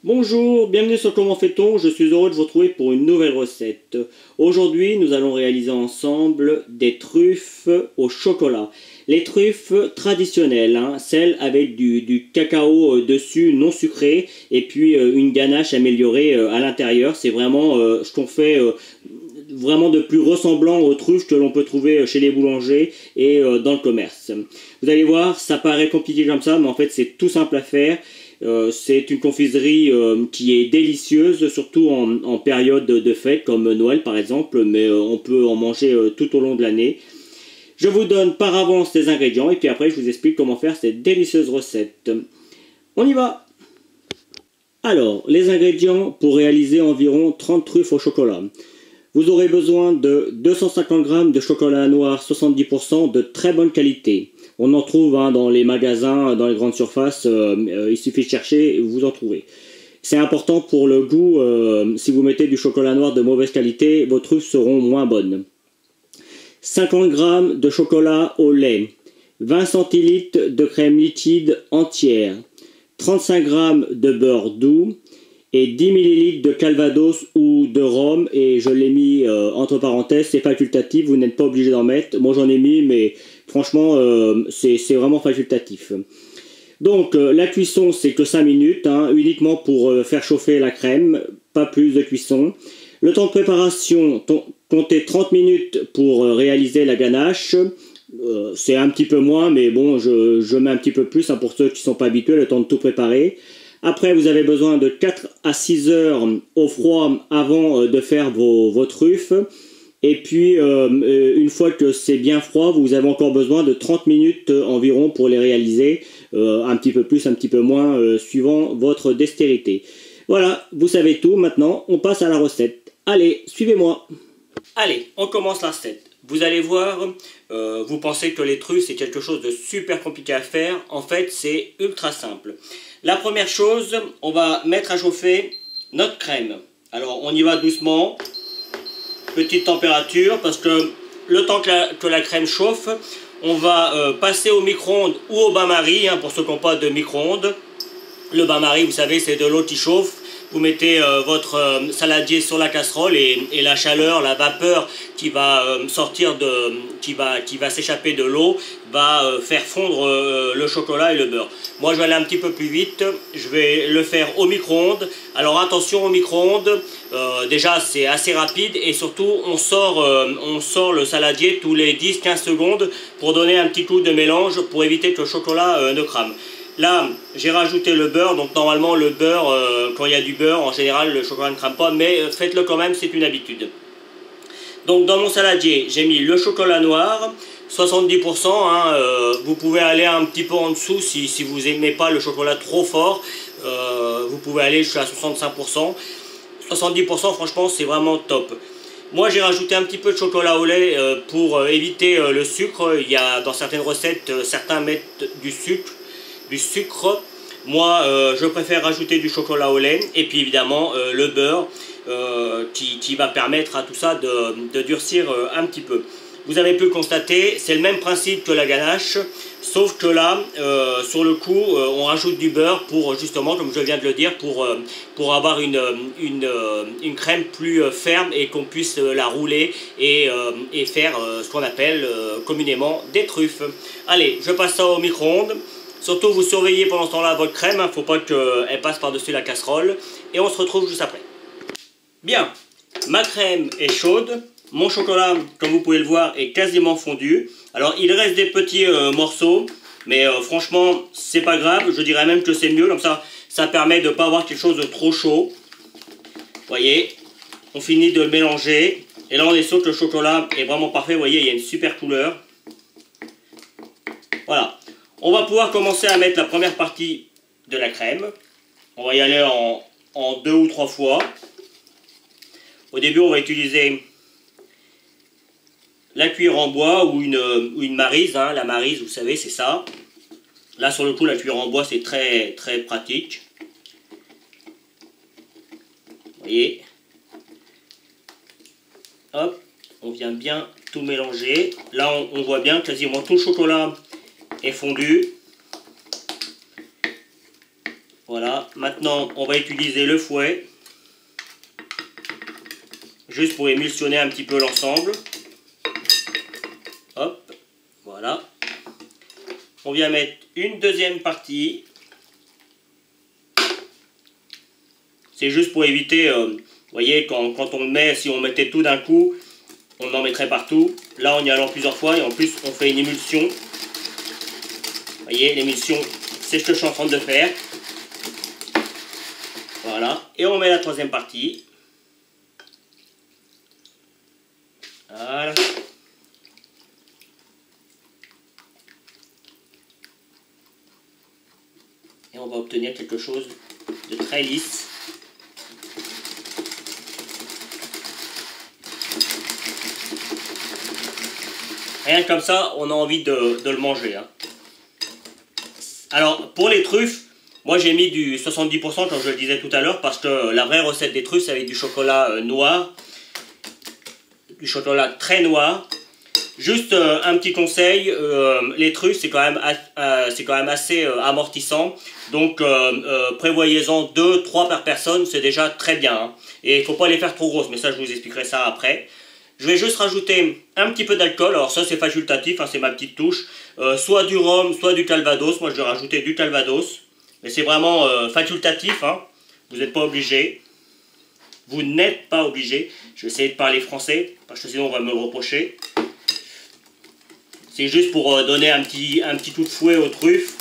Bonjour, bienvenue sur Comment fait-on, je suis heureux de vous retrouver pour une nouvelle recette. Aujourd'hui, nous allons réaliser ensemble des truffes au chocolat. Les truffes traditionnelles, celles avec du cacao dessus non sucré et puis une ganache améliorée à l'intérieur. C'est vraiment ce qu'on fait vraiment de plus ressemblant aux truffes que l'on peut trouver chez les boulangers et dans le commerce. Vous allez voir, ça paraît compliqué comme ça, mais en fait c'est tout simple à faire. C'est une confiserie qui est délicieuse, surtout en période de fête comme Noël par exemple, mais on peut en manger tout au long de l'année. Je vous donne par avance les ingrédients et puis après je vous explique comment faire cette délicieuse recette. On y va! Alors, les ingrédients pour réaliser environ 30 truffes au chocolat. Vous aurez besoin de 250 g de chocolat noir 70% de très bonne qualité. On en trouve dans les magasins, dans les grandes surfaces, il suffit de chercher, vous en trouvez. C'est important pour le goût, si vous mettez du chocolat noir de mauvaise qualité, vos truffes seront moins bonnes. 50 g de chocolat au lait, 20 centilitres de crème liquide entière, 35 g de beurre doux, et 10 ml de calvados ou de rhum, et je l'ai mis entre parenthèses, c'est facultatif, vous n'êtes pas obligé d'en mettre. Moi j'en ai mis, mais franchement c'est vraiment facultatif. Donc la cuisson c'est que 5 minutes, uniquement pour faire chauffer la crème, pas plus de cuisson. Le temps de préparation, comptez 30 minutes pour réaliser la ganache. C'est un petit peu moins, mais bon, je mets un petit peu plus pour ceux qui ne sont pas habitués, le temps de tout préparer. Après, vous avez besoin de 4 à 6 heures au froid avant de faire vos truffes. Et puis, une fois que c'est bien froid, vous avez encore besoin de 30 minutes environ pour les réaliser. Un petit peu plus, un petit peu moins, suivant votre dextérité. Voilà, vous savez tout. Maintenant, on passe à la recette. Allez, suivez-moi. Allez, on commence la recette. Vous allez voir, vous pensez que les truffes c'est quelque chose de super compliqué à faire. En fait, c'est ultra simple. La première chose, on va mettre à chauffer notre crème. Alors, on y va doucement, petite température, parce que le temps que la crème chauffe, on va passer au micro-ondes ou au bain-marie, pour ceux qui n'ont pas de micro-ondes. Le bain-marie, vous savez, c'est de l'eau qui chauffe. Vous mettez votre saladier sur la casserole et la chaleur, la vapeur qui va sortir qui va s'échapper de l'eau va faire fondre le chocolat et le beurre. Moi je vais aller un petit peu plus vite, je vais le faire au micro-ondes. Alors attention au micro-ondes, déjà c'est assez rapide et surtout on sort le saladier tous les 10-15 secondes pour donner un petit coup de mélange pour éviter que le chocolat ne crame. Là, j'ai rajouté le beurre, donc normalement le beurre, quand il y a du beurre, en général le chocolat ne crame pas, mais faites-le quand même, c'est une habitude. Donc dans mon saladier, j'ai mis le chocolat noir, 70%, vous pouvez aller un petit peu en dessous si vous n'aimez pas le chocolat trop fort, vous pouvez aller jusqu'à 65%. 70% franchement c'est vraiment top. Moi j'ai rajouté un petit peu de chocolat au lait pour éviter le sucre. Il y a dans certaines recettes, certains mettent du sucre. Moi je préfère rajouter du chocolat au lait et puis évidemment le beurre qui va permettre à tout ça de durcir un petit peu. Vous avez pu le constater, c'est le même principe que la ganache, sauf que là, sur le coup, on rajoute du beurre pour justement, comme je viens de le dire, pour avoir une crème plus ferme et qu'on puisse la rouler et faire ce qu'on appelle communément des truffes. Allez, je passe ça au micro-ondes. Surtout, vous surveillez pendant ce temps-là votre crème, faut pas qu'elle passe par-dessus la casserole. Et on se retrouve juste après. Bien, ma crème est chaude. Mon chocolat, comme vous pouvez le voir, est quasiment fondu. Alors, il reste des petits morceaux, mais franchement, c'est pas grave. Je dirais même que c'est mieux, comme ça permet de ne pas avoir quelque chose de trop chaud. Vous voyez, on finit de le mélanger. Et là, on est sûr que le chocolat est vraiment parfait. Vous voyez, il y a une super couleur. Voilà. On va pouvoir commencer à mettre la première partie de la crème. On va y aller en 2 ou 3 fois. Au début, on va utiliser la cuillère en bois ou une maryse. La maryse, vous savez, c'est ça. Là, sur le coup, la cuillère en bois, c'est très, très pratique. Vous voyez. Hop, on vient bien tout mélanger. Là, on voit bien quasiment tout le chocolat est fondu. Voilà. maintenant on va utiliser le fouet, juste pour émulsionner un petit peu l'ensemble. Hop, voilà. On vient mettre une deuxième partie. C'est juste pour éviter, vous voyez, quand on le met, si on mettait tout d'un coup, on en mettrait partout. Là, on y allant plusieurs fois et en plus, on fait une émulsion. Vous voyez, l'émulsion, c'est ce que je suis en train de faire. Voilà. Et on met la troisième partie. Voilà. Et on va obtenir quelque chose de très lisse. Rien que comme ça, on a envie de le manger. Hein. Alors, pour les truffes, moi j'ai mis du 70% comme je le disais tout à l'heure, parce que la vraie recette des truffes, c'est avec du chocolat noir. Du chocolat très noir. Juste un petit conseil, les truffes c'est quand même assez amortissant, donc prévoyez-en 2-3 par personne, c'est déjà très bien. Hein. Et il ne faut pas les faire trop grosses, mais ça je vous expliquerai ça après. Je vais juste rajouter un petit peu d'alcool, alors ça c'est facultatif, hein, c'est ma petite touche, soit du rhum, soit du calvados, moi je vais rajouter du calvados, mais c'est vraiment facultatif, hein. Vous n'êtes pas obligé. Vous n'êtes pas obligé. Je vais essayer de parler français, parce que sinon on va me le reprocher. C'est juste pour donner un petit coup de fouet aux truffes.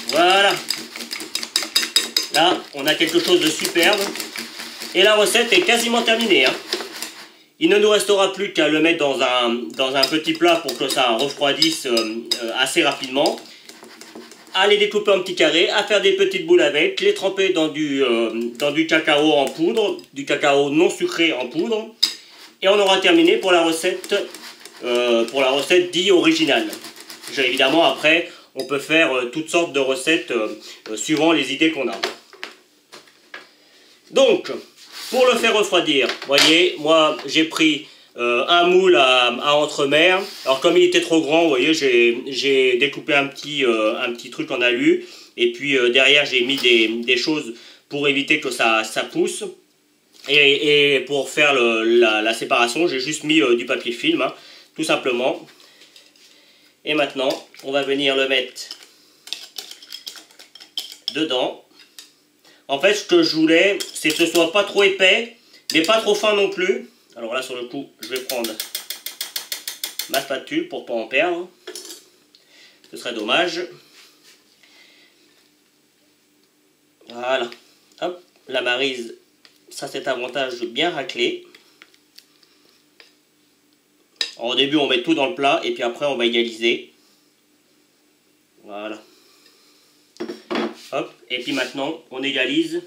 Voilà. Là, on a quelque chose de superbe. Et la recette est quasiment terminée. Hein. Il ne nous restera plus qu'à le mettre dans un petit plat pour que ça refroidisse assez rapidement. À les découper en petits carrés, à faire des petites boules avec, les tremper dans du cacao en poudre, du cacao non sucré en poudre. Et on aura terminé pour la recette dite originale. Évidemment, après, on peut faire toutes sortes de recettes suivant les idées qu'on a. Donc, pour le faire refroidir, vous voyez, moi j'ai pris un moule à entremer. Alors comme il était trop grand, vous voyez, j'ai découpé un petit truc en alu. Et puis derrière, j'ai mis des choses pour éviter que ça pousse. Et pour faire la séparation, j'ai juste mis du papier film, hein, tout simplement. Et maintenant, on va venir le mettre dedans. En fait, ce que je voulais, c'est que ce soit pas trop épais, mais pas trop fin non plus. Alors là, sur le coup, je vais prendre ma spatule pour pas en perdre. Ce serait dommage. Voilà. Hop, la maryse, ça c'est avantage de bien racler. Alors, au début, on met tout dans le plat et puis après, on va égaliser. Voilà. Hop, et puis maintenant, on égalise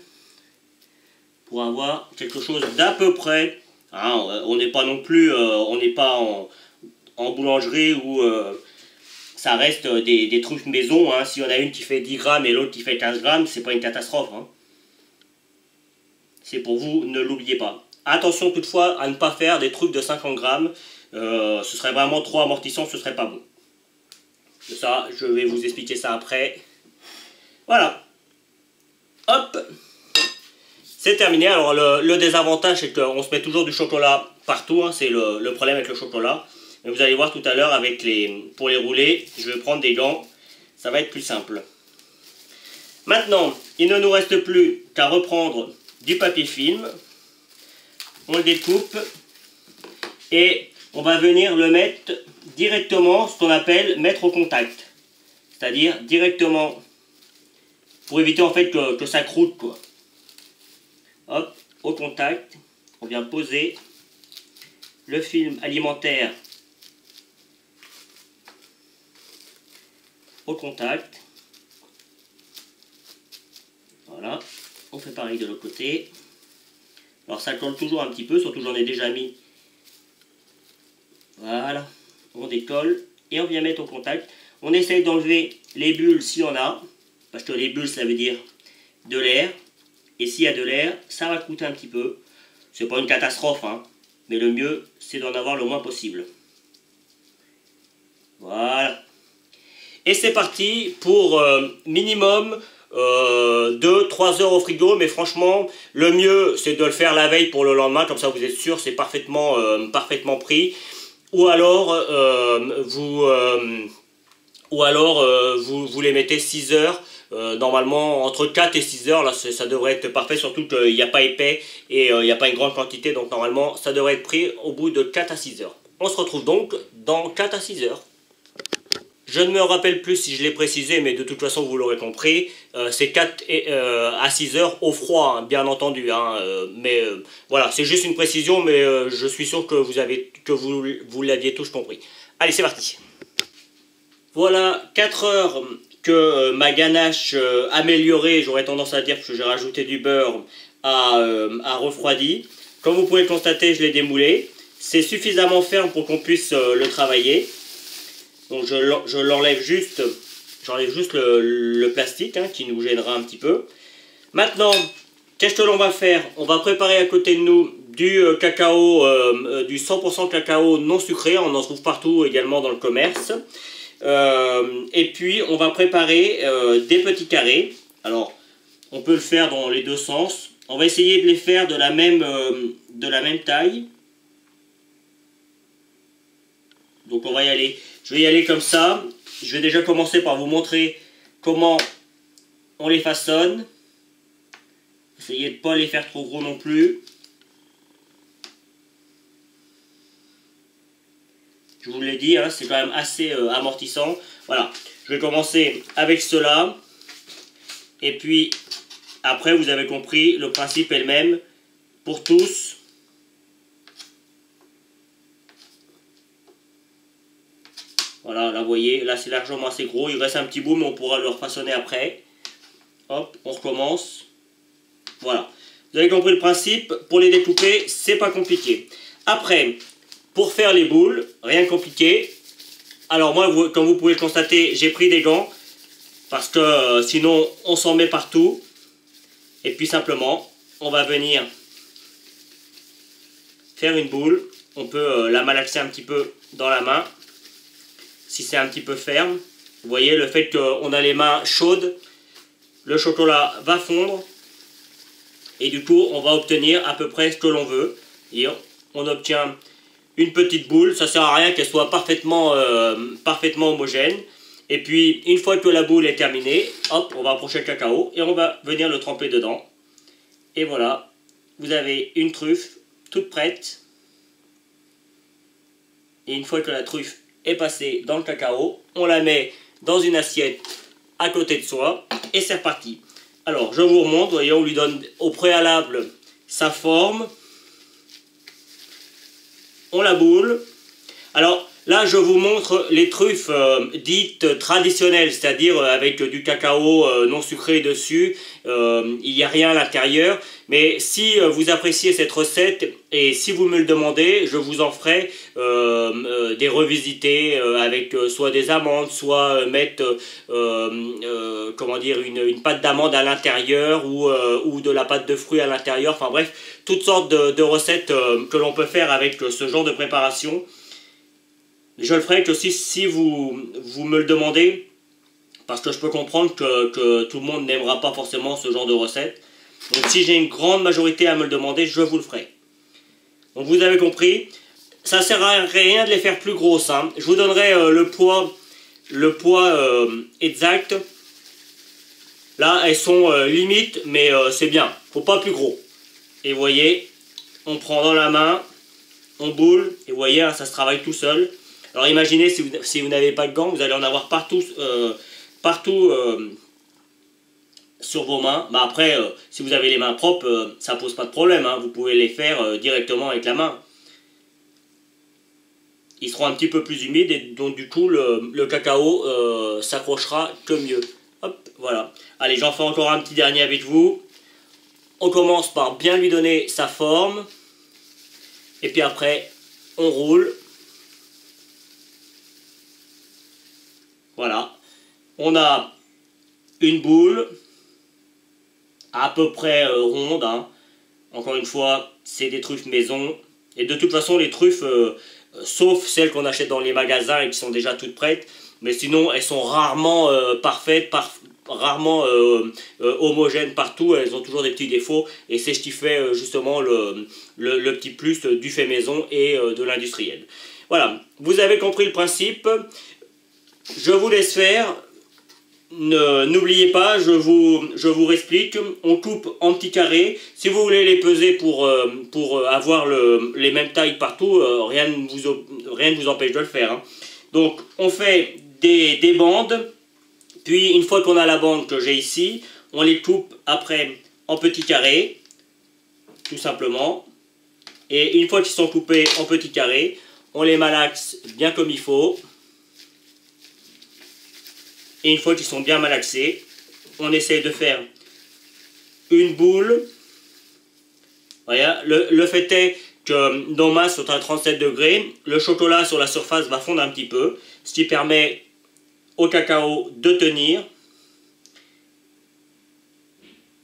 pour avoir quelque chose d'à peu près. Hein, on n'est pas non plus, on n'est pas en boulangerie où ça reste des truffes maison. Hein. Si on a une qui fait 10 grammes et l'autre qui fait 15 grammes, c'est pas une catastrophe. Hein. C'est pour vous, ne l'oubliez pas. Attention toutefois à ne pas faire des trucs de 50 grammes. Ce serait vraiment trop amortissant, ce serait pas bon. Ça, je vais vous expliquer ça après. Voilà. Hop. C'est terminé. Alors le désavantage, c'est qu'on se met toujours du chocolat partout. Hein. C'est le problème avec le chocolat. Mais vous allez voir tout à l'heure, pour les rouler, je vais prendre des gants. Ça va être plus simple. Maintenant, il ne nous reste plus qu'à reprendre du papier film. On le découpe. Et on va venir le mettre directement, ce qu'on appelle mettre au contact. C'est-à-dire directement, pour éviter en fait que ça croûte, quoi. Hop, au contact, on vient poser le film alimentaire au contact. Voilà, on fait pareil de l'autre côté. Alors ça colle toujours un petit peu, surtout j'en ai déjà mis. Voilà, on décolle et on vient mettre au contact. On essaye d'enlever les bulles si on a, parce que les bulles ça veut dire de l'air. Et s'il y a de l'air, ça va coûter un petit peu. C'est pas une catastrophe, hein, mais le mieux, c'est d'en avoir le moins possible. Voilà. Et c'est parti pour minimum 2-3 heures au frigo, mais franchement, le mieux c'est de le faire la veille pour le lendemain, comme ça vous êtes sûr, c'est parfaitement, parfaitement pris. Ou alors, vous les mettez 6 heures, normalement entre 4 et 6 heures, là ça devrait être parfait, surtout qu'il n'y a pas épais et il n'y a pas une grande quantité, donc normalement ça devrait être pris au bout de 4 à 6 heures. On se retrouve donc dans 4 à 6 heures. Je ne me rappelle plus si je l'ai précisé, mais de toute façon vous l'aurez compris, c'est 4 à 6 heures au froid, hein, bien entendu. Hein, voilà, c'est juste une précision, mais je suis sûr que vous l'aviez tous compris. Allez, c'est parti. Voilà 4 heures que ma ganache améliorée, j'aurais tendance à dire parce que j'ai rajouté du beurre, a refroidi. Comme vous pouvez le constater, je l'ai démoulé. C'est suffisamment ferme pour qu'on puisse le travailler. Donc j'enlève juste le plastique hein, qui nous gênera un petit peu. Maintenant, qu'est-ce que l'on va faire? On va préparer à côté de nous du cacao, du 100% cacao non sucré. On en trouve partout également dans le commerce. Et puis on va préparer des petits carrés. Alors on peut le faire dans les deux sens. On va essayer de les faire de la même taille. Donc on va y aller. Je vais y aller comme ça. Je vais déjà commencer par vous montrer comment on les façonne. Essayez de ne pas les faire trop gros non plus. Je vous l'ai dit, hein, c'est quand même assez amortissant. Voilà, je vais commencer avec cela. Et puis, après, vous avez compris, le principe est le même pour tous. Voilà, là vous voyez, là c'est largement assez gros. Il reste un petit bout, mais on pourra le refaçonner après. Hop, on recommence. Voilà. Vous avez compris le principe. Pour les découper, c'est pas compliqué. Après, pour faire les boules, rien de compliqué. Alors moi, comme vous pouvez le constater, j'ai pris des gants. Parce que sinon, on s'en met partout. Et puis simplement, on va venir faire une boule. On peut la malaxer un petit peu dans la main. Si c'est un petit peu ferme. Vous voyez, le fait qu'on a les mains chaudes, le chocolat va fondre. Et du coup, on va obtenir à peu près ce que l'on veut. Et on obtient une petite boule. Ça ne sert à rien qu'elle soit parfaitement homogène. Et puis, une fois que la boule est terminée, hop, on va approcher le cacao et on va venir le tremper dedans. Et voilà, vous avez une truffe toute prête. Et une fois que la truffe est passée dans le cacao, on la met dans une assiette à côté de soi et c'est reparti. Alors, je vous remonte, vous voyez, on lui donne au préalable sa forme. On la boule. Alors, là, je vous montre les truffes dites traditionnelles, c'est-à-dire avec du cacao non sucré dessus. Il n'y a rien à l'intérieur. Mais si vous appréciez cette recette et si vous me le demandez, je vous en ferai des revisités avec soit des amandes, soit mettre comment dire, une pâte d'amande à l'intérieur ou de la pâte de fruits à l'intérieur. Enfin bref, toutes sortes de recettes que l'on peut faire avec ce genre de préparation. Je le ferai que si vous me le demandez, parce que je peux comprendre que tout le monde n'aimera pas forcément ce genre de recette. Donc si j'ai une grande majorité à me le demander, je vous le ferai. Donc vous avez compris, ça ne sert à rien de les faire plus grosses. Hein. Je vous donnerai le poids exact. Là, elles sont limites, mais c'est bien. Faut pas plus gros. Et vous voyez, on prend dans la main, on boule, et vous voyez, hein, ça se travaille tout seul. Alors imaginez si vous n'avez pas de gants, vous allez en avoir partout sur vos mains. Bah après, si vous avez les mains propres, ça pose pas de problème. Hein. Vous pouvez les faire directement avec la main. Ils seront un petit peu plus humides et donc du coup le cacao s'accrochera que mieux. Hop, voilà. Allez, j'en fais encore un petit dernier avec vous. On commence par bien lui donner sa forme. Et puis après, on roule. Voilà, on a une boule à peu près ronde. Hein. Encore une fois, c'est des truffes maison. Et de toute façon, les truffes, sauf celles qu'on achète dans les magasins et qui sont déjà toutes prêtes, Mais sinon, elles sont rarement parfaites, rarement homogènes partout. Elles ont toujours des petits défauts. Et c'est ce qui fait justement le petit plus du fait maison et de l'industriel. Voilà, vous avez compris le principe. Je vous laisse faire. N'oubliez pas, je vous réexplique, on coupe en petits carrés. Si vous voulez les peser pour avoir les mêmes tailles partout, rien ne vous empêche de le faire. Hein. Donc on fait des bandes, puis une fois qu'on a la bande que j'ai ici, on les coupe après en petits carrés, tout simplement. Et une fois qu'ils sont coupés en petits carrés, on les malaxe bien comme il faut. Et une fois qu'ils sont bien malaxés, on essaie de faire une boule. Voilà. Le fait est que nos masses sont à 37 degrés. Le chocolat sur la surface va fondre un petit peu, ce qui permet au cacao de tenir.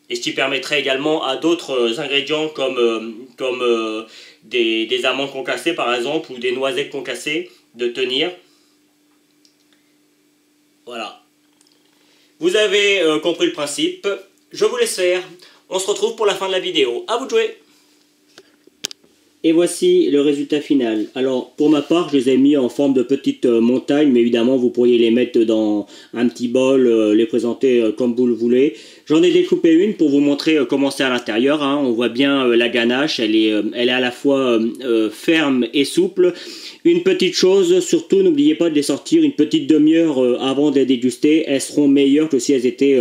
Et ce qui permettrait également à d'autres ingrédients comme des amandes concassées par exemple, ou des noisettes concassées de tenir. Voilà. Vous avez compris le principe. Je vous laisse faire. On se retrouve pour la fin de la vidéo. À vous de jouer. Et voici le résultat final. Alors, pour ma part, je les ai mis en forme de petites montagnes, mais évidemment, vous pourriez les mettre dans un petit bol, les présenter comme vous le voulez. J'en ai découpé une pour vous montrer comment c'est à l'intérieur. Hein. On voit bien la ganache, elle est à la fois ferme et souple. Une petite chose, surtout, n'oubliez pas de les sortir une petite demi-heure avant de les déguster. Elles seront meilleures que si elles étaient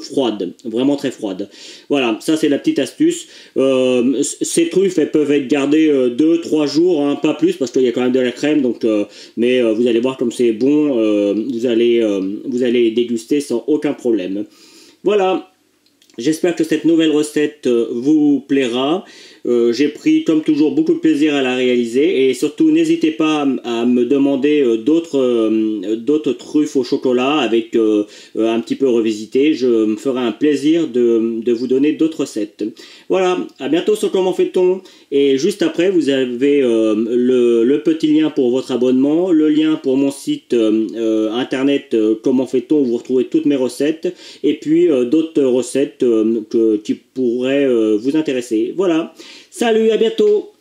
froides, vraiment très froides. Voilà, ça c'est la petite astuce. Ces truffes, elles peuvent être gardées 2-3 jours, hein, pas plus, parce qu'il y a quand même de la crème. Donc, mais vous allez voir comme c'est bon, vous allez déguster sans aucun problème. Voilà. J'espère que cette nouvelle recette vous plaira. J'ai pris comme toujours beaucoup de plaisir à la réaliser et surtout n'hésitez pas à me demander d'autres truffes au chocolat avec un petit peu revisité. Je me ferai un plaisir de vous donner d'autres recettes. Voilà, à bientôt sur Comment fait-on, et juste après vous avez le petit lien pour votre abonnement, le lien pour mon site internet Comment fait-on, où vous retrouvez toutes mes recettes et puis d'autres recettes qui pourraient vous intéresser. Voilà, salut, à bientôt.